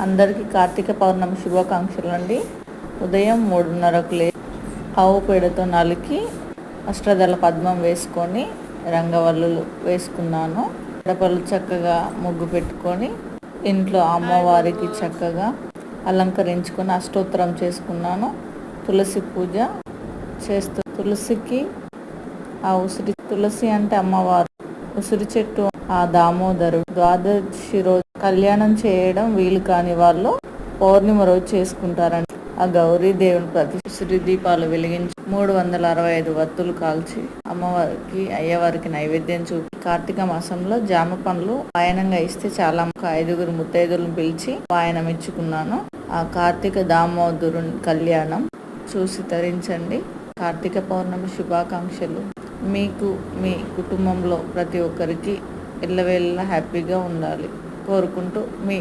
అందరికీ కార్తీక పౌర్ణమి శుభాకాంక్షలు అండి. ఉదయం 3:30కు ఆవు పేడతో నలికి అష్టదళ పద్మం వేసుకొని రంగవల్లులు వేసుకున్నాను. గడపలు చక్కగా ముగ్గు పెట్టుకొని ఇంట్లో అమ్మవారికి చక్కగా అలంకరించుకొని అష్టోత్తరం చేసుకున్నాను. తులసి పూజ చేస్తూ తులసికి తులసి అంటే అమ్మవారు, ఉసిరి చెట్టు ఆ దామోదరుడు. ద్వాదశి రోజు కళ్యాణం చేయడం వీలు కాని వాళ్ళు పౌర్ణిమ రోజు చేసుకుంటారండి. ఆ గౌరీ దేవుని ప్రతి ఉసిరి దీపాలు వెలిగించి 365 వత్తులు కాల్చి అమ్మవారికి అయ్యవారికి నైవేద్యం చూపి కార్తీక మాసంలో జామ పండ్లు వాయనంగా ఇస్తే చాలా 5 ముత్తైదులను పిలిచి వాయనం ఇచ్చుకున్నాను. ఆ కార్తీక దామోదరుని కళ్యాణం చూసి తరించండి. కార్తీక పౌర్ణమి శుభాకాంక్షలు. మీకు మీ కుటుంబంలో ప్రతి ఒక్కరికి ఎల్లవేళలా హ్యాపీగా ఉండాలి కోరుకుంటూ మీ